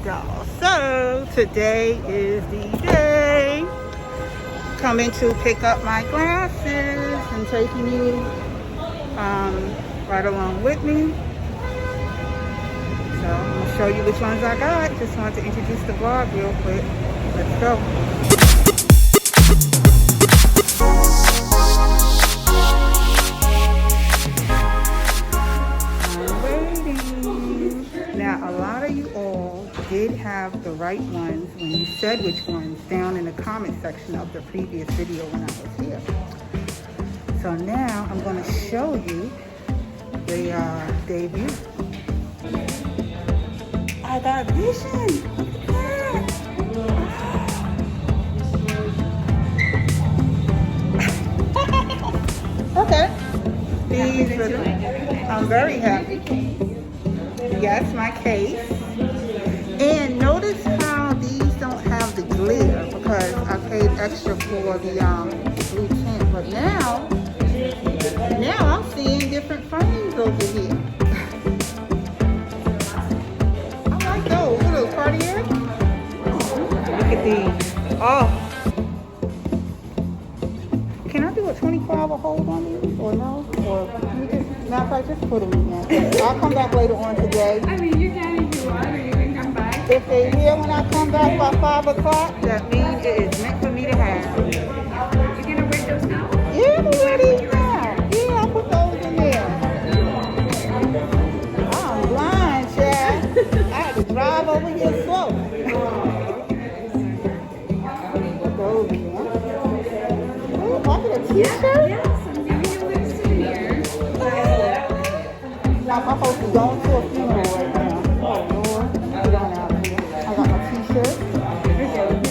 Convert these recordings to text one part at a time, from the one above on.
go. So today is the day. Coming to pick up my glasses and taking you right along with me. So I'm gonna show you which ones I got. Just wanted to introduce the vlog real quick. Let's go. Now, a lot of you all did have the right ones when you said which ones down in the comment section of the previous video when I was here. So now I'm going to show you the debut. I got vision. Okay. These are, I'm very happy. Yes, my case. And notice how these don't have the glare because I paid extra for the blue tint. But now I'm seeing different frames over here. I like those. What are those, Cartier? Look at these. Oh. Can I do a 24-hour hold on these or no? Or can you just, matter of fact, just put them in there. I'll come back later on today. I mean, you can if you want, or you can come back. If they're here when I come back by 5 o'clock, that means it is meant for me to have. You're gonna wear those now? Yeah, I'm ready now. Yeah, I'll put those in there. I'm blind, Chad. I had to drive over here slow. Put those in there. Oh, I get a t-shirt? Yes, I'm giving you a little souvenir. I'm supposed to go to a funeral right now. Oh, Lord. Get on out here. I got my t-shirt.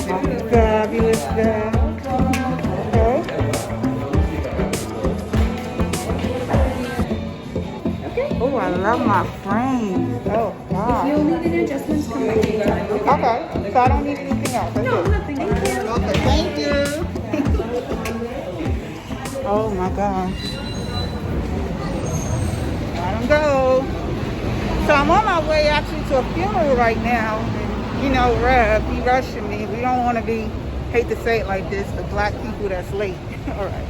My fabulous bag. Okay. Oh, I love my frames. Oh, God. If you need any adjustments, come back anytime. Okay. So I don't need anything else. That's No, it. nothing. Thank you. Okay, thank you. Oh, my gosh. Let them go. So I'm on my way actually to a funeral right now. And, you know, Webb, he rushing me. We don't want to be, hate to say it like this, the black people that's late. All right.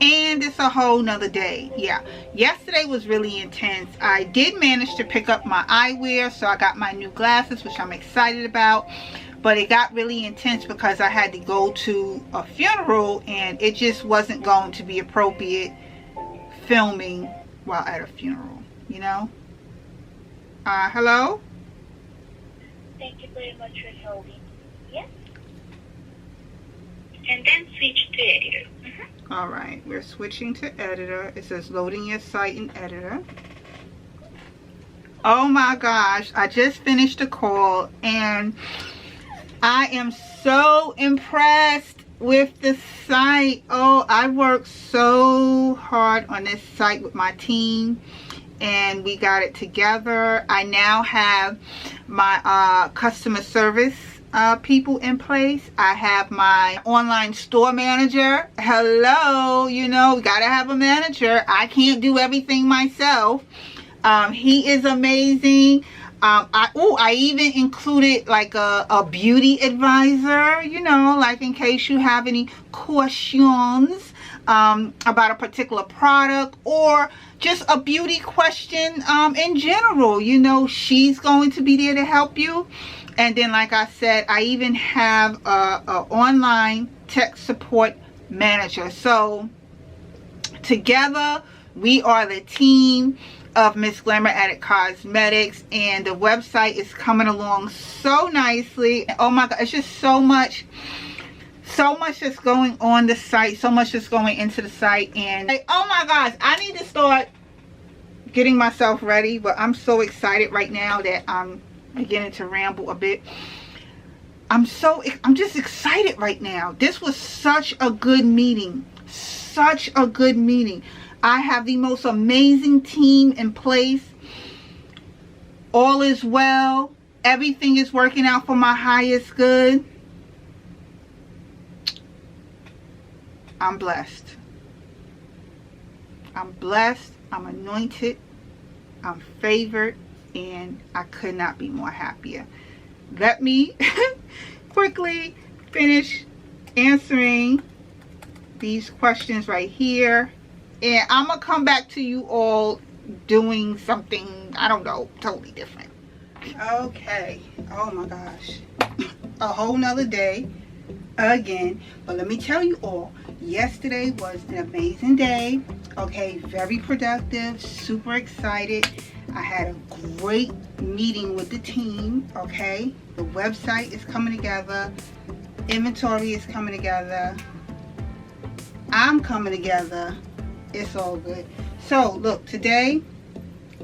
And it's a whole nother day. Yeah. Yesterday was really intense. I did manage to pick up my eyewear. So I got my new glasses, which I'm excited about. But it got really intense because I had to go to a funeral. And it just wasn't going to be appropriate filming while at a funeral, you know. Hello? Thank you very much for holding. Yes? And then switch to editor. All right, we're switching to editor. It says loading your site in editor. Oh my gosh, I just finished a call and I am so impressed with the site. Oh, I worked so hard on this site with my team and we got it together. I now have my customer service people in place. I have my online store manager. Hello, you know, we gotta have a manager. I can't do everything myself. He is amazing. I even included like a beauty advisor, you know, like in case you have any questions about a particular product or just a beauty question in general. You know, she's going to be there to help you. And then, like I said, I even have a online tech support manager. So together we are the team of MzGlamourAddict Cosmetics, and the website is coming along so nicely. Oh my god, it's just so much that's going on the site, so much that's going into the site. And like, oh my gosh, I need to start getting myself ready, but I'm so excited right now that I'm beginning to ramble a bit. I'm just excited right now. This was such a good meeting. Such a good meeting. I have the most amazing team in place. All is well. Everything is working out for my highest good. I'm blessed. I'm blessed. I'm anointed. I'm favored. And I could not be more happier. let me quickly finish answering these questions right here, and I'm gonna come back to you all doing something, I don't know, totally different. Okay, oh my gosh, a whole nother day again. But let me tell you all, yesterday was an amazing day. Okay, very productive, super excited. I had a great meeting with the team. Okay, the website is coming together, inventory is coming together, I'm coming together. It's all good. So look, today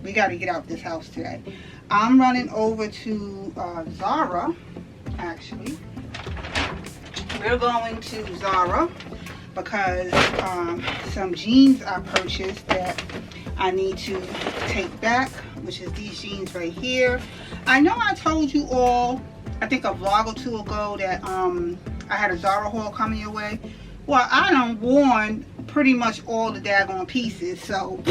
we got to get out this house today. I'm running over to Zara. Actually, we're going to Zara because some jeans I purchased that I need to take back, which is these jeans right here. I know I told you all, I think a vlog or two ago, that I had a Zara haul coming your way. Well, I done worn pretty much all the daggone pieces, so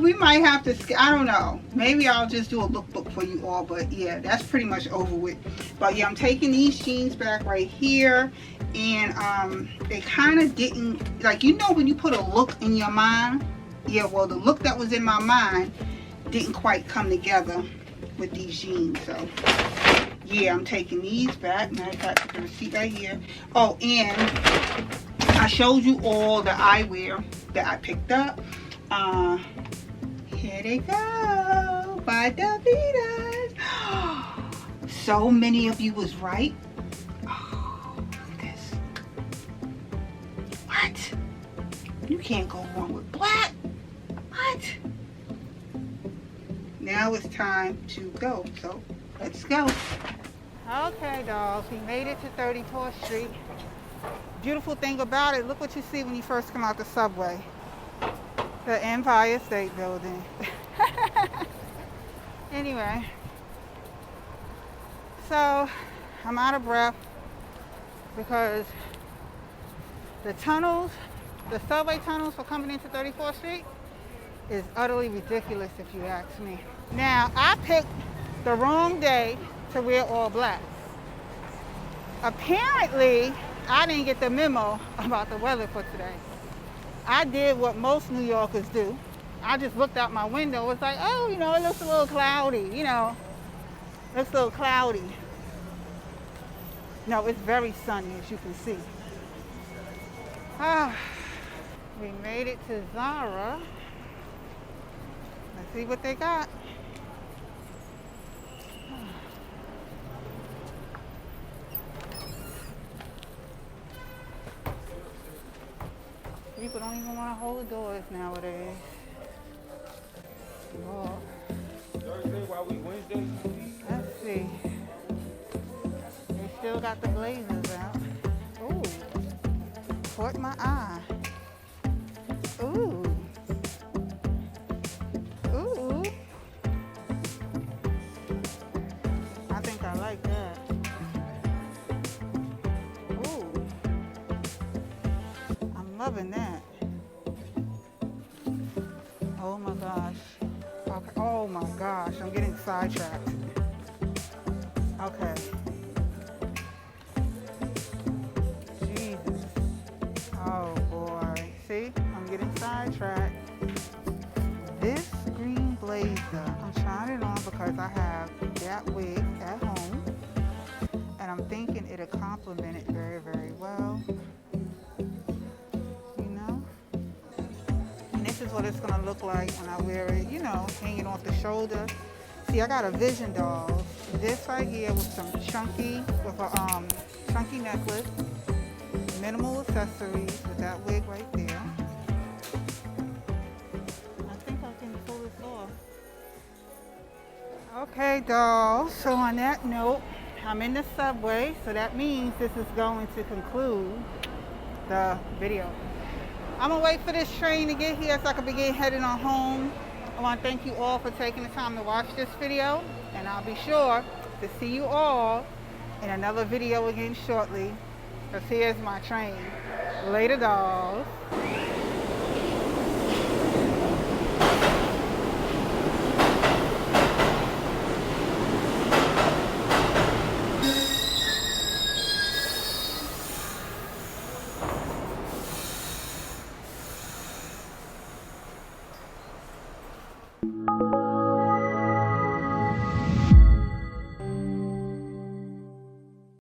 we might have to, I don't know, maybe I'll just do a lookbook for you all, but yeah, that's pretty much over with. But yeah, I'm taking these jeans back right here, and they kind of didn't, like, you know when you put a look in your mind? Yeah, well, the look that was in my mind didn't quite come together with these jeans, so yeah, I'm taking these back. Matter of fact, the receipt right here. Oh, and I showed you all the eyewear that I picked up. Here they go, by Davidas. So many of you was right. Oh, look at this. What? You can't go wrong with black. What? Now it's time to go, so let's go. Okay, dolls, we made it to 34th Street. Beautiful thing about it, look what you see when you first come out the subway. The Empire State Building. Anyway, so I'm out of breath because the tunnels, the subway tunnels for coming into 34th Street is utterly ridiculous if you ask me. Now, I picked the wrong day to wear all black. Apparently, I didn't get the memo about the weather for today. I did what most New Yorkers do. I just looked out my window. It was like, oh, you know, it looks a little cloudy, you know. Looks a little cloudy. No, it's very sunny, as you can see. We made it to Zara. Let's see what they got. People don't even want to hold the doors nowadays. Oh. Thursday, while we Wednesday? Let's see. They still got the blazers out. Ooh. Caught my eye. Ooh. Ooh. I think I like that. Ooh. I'm loving that. Oh my gosh. Okay. Oh my gosh, I'm getting sidetracked. Okay. Jesus. Oh boy. See, I'm getting sidetracked. This green blazer, I'm trying it on because I have that wig at home. And I'm thinking it'll complement it very, very well. This is what it's gonna look like when I wear it, you know, hanging off the shoulder. See, I got a Vision doll. This right here with some chunky, with a chunky necklace, minimal accessories with that wig right there. I think I can pull this off. Okay, dolls. So on that note, I'm in the subway, so that means this is going to conclude the video. I'm gonna wait for this train to get here so I can begin heading on home. I want to thank you all for taking the time to watch this video, and I'll be sure to see you all in another video again shortly, because here's my train. Later, dolls.